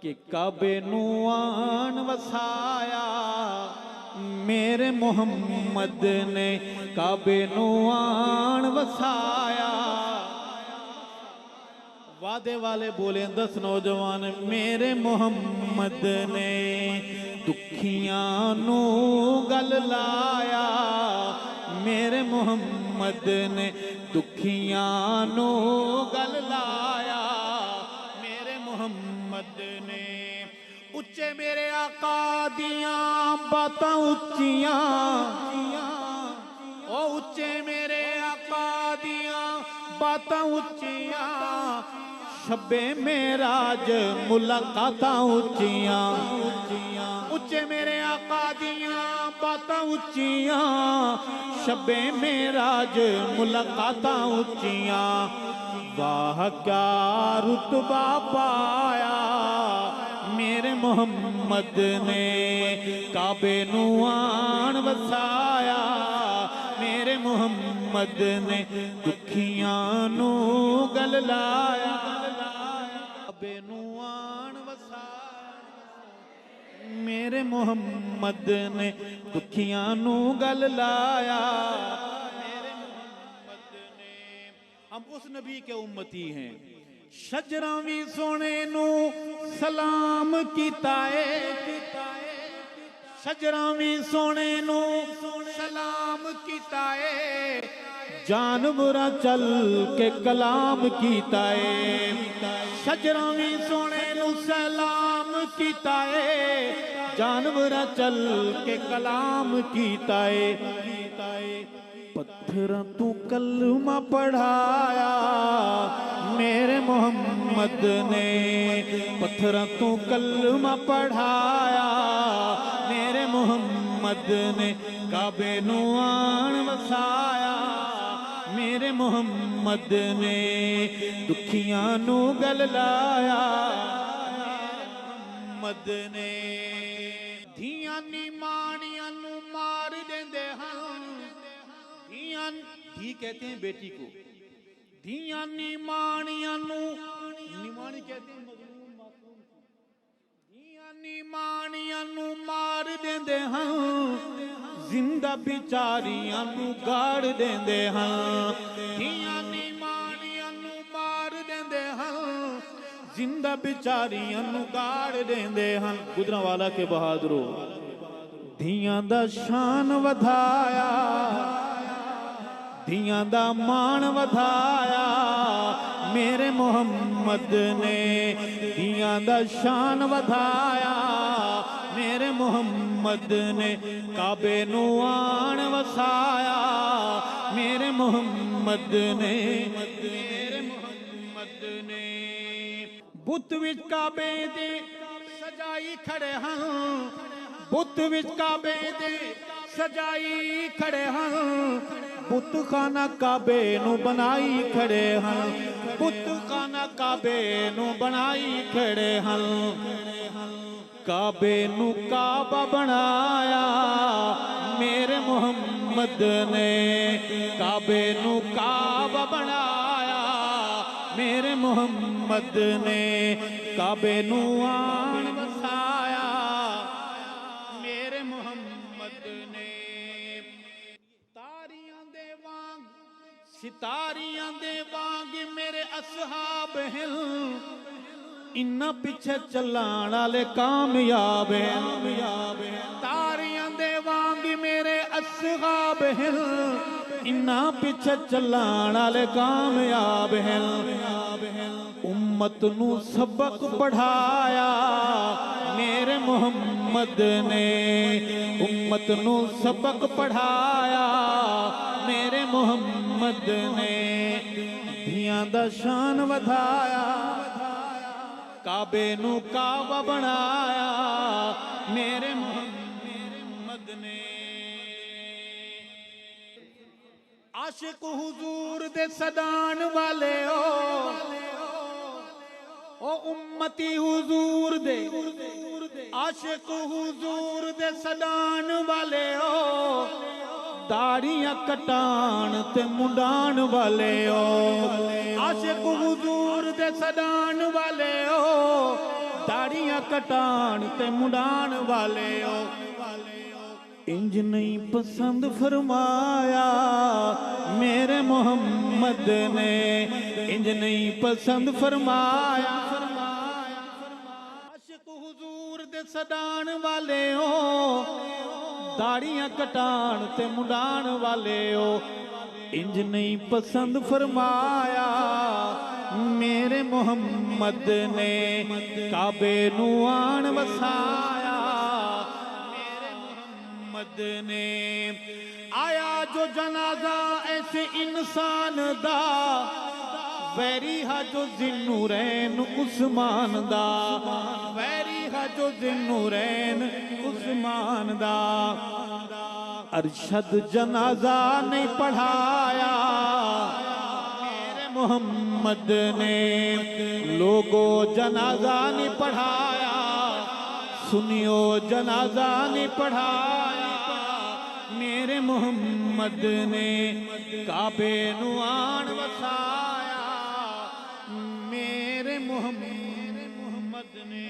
कि काबे नू आन वसाया मेरे मोहम्मद ने, काबे नू आन वसाया। वादे वाले बोले 10 नौजवान, मेरे मोहम्मद ने दुखियां नू गल लाया, मेरे मोहम्मद ने दुखियां नू गल लाया, मेरे मोहम्मद ने। उच्चे मेरे आका दियां बातां उच्चियां, ओ उच्चे मेरे आका दियां बातां उच्चियां, शब्बे मेराज मुलाकातां उच्चियां। उच्चे मेरे आका दियां बातां उच्चियां, शब्बे मेराज मुलाकातां उच्चियां। वाह क्या रुतबा पाया मेरे मोहम्मद ने, काबे नू आन वसाया मेरे मोहम्मद ने दुखियां नू गल लाया, काबे नू आन वसाया मेरे मोहम्मद ने दुखियां नू गल लाया, मेरे मोहम्मद ने। हम उस नबी के उम्मती हैं। शजरां भी सोने नू सलाम कीता है, शजरां भी सोने नू सलाम कीता है, जानवरां चल के कलाम कीता है। शजरां भी सोने नू सलाम कीता है, जानवरां चल के कलाम कीता है। पत्थरां तू कलमा पढ़ाया मेरे मोहम्मद ने, पत्थरां तू कलमा पढ़ाया मेरे मोहम्मद ने, काबे नू आन वसाया मेरे मोहम्मद ने दुखियां नू गल लाया मोहम्मद ने। धियां नी माणियां नू मार देंदे हन, धियां धी कहते हैं बेटी को, धियां नी माणियां नू, निमाणी कहते हैं मजलूम मासूम को, धियां नी माणियां नू मार देंदे हन, जिंदा बिचारियां नू गाड़ देंदे हन। धियां नी माणियां नू मार देंदे हन, जिंदा बिचारियां नू गाड़ देंदे हन। गुजरांवाला के बहादुरो, धियां दा शान वधाया, धियां दा मान वधाया मेरे मोहम्मद ने, धियां दा शान वधाया मेरे मोहम्मद ने, काबे नू आन वसाया मेरे मोहम्मद ने, मेरे मोहम्मद ने। बुत विच काबे दे सजाई खड़े हन, बुत विच काबे दे सजाई खड़े हन, बुत खाना काबे नू बनाई खड़े हन, बुत खाना काबे नू बनाई खड़े हन। काबे नू काबा बनाया मेरे मोहम्मद ने, काबे नू काबा बनाया मेरे मोहम्मद ने, काबे नू आन वसाया मेरे मोहम्मद ने। तारियां दे वांग सितारियां दे वांग मेरे असहाब हैं, इन्ना पीछे चलाण वाले कामयाब हैं। तारियां दे वांग मेरे असहाब हैं, इन्ना पीछे चलाण वाले कामयाब हैं। उम्मत नू सबक पढ़ाया मेरे मोहम्मद ने, उम्मत नू सबक पढ़ाया मेरे मोहम्मद ने, धियां दा शान वधाया काबे नू काबा बनाया मेरे मोहम्मद ने। आशिक हुजूर दे सदान वाले ओ उम्मती हुजूर दे, आशिक हुजूर दे सदान वाले ओ, दाड़ियां कटान ते मुंडान वाले ओ। आशिक हुजूर दे सदान वाले ओ, दाड़ियां कटाण ते मुड़ाण वाले ओ इंज नहीं पसंद फरमाया मेरे मोहम्मद ने, इंज नहीं पसंद फरमाया। आशिक हुजूर दे सदान वाले ओ दाड़ियां कटाण ते मुड़ाण वाले ओ इंज नहीं पसंद फरमाया मेरे मोहम्मद ने, काबे नू आन वसाया मेरे मोहम्मद ने। आया जो जनाजा ऐसे इंसान दा वैरी हा जो ज़िन्नूरैन उस्मान दा, वैरी हा जो ज़िन्नूरैन उस्मान दा। अरशद जनाजा नहीं पढ़ाया मेरे मोहम्मद ने, लोगो जनाजा नहीं पढ़ाया, सुनियो जनाजा नहीं पढ़ाया मेरे मोहम्मद ने, काबे नू आन वसाया मेरे मोहम्मद ने।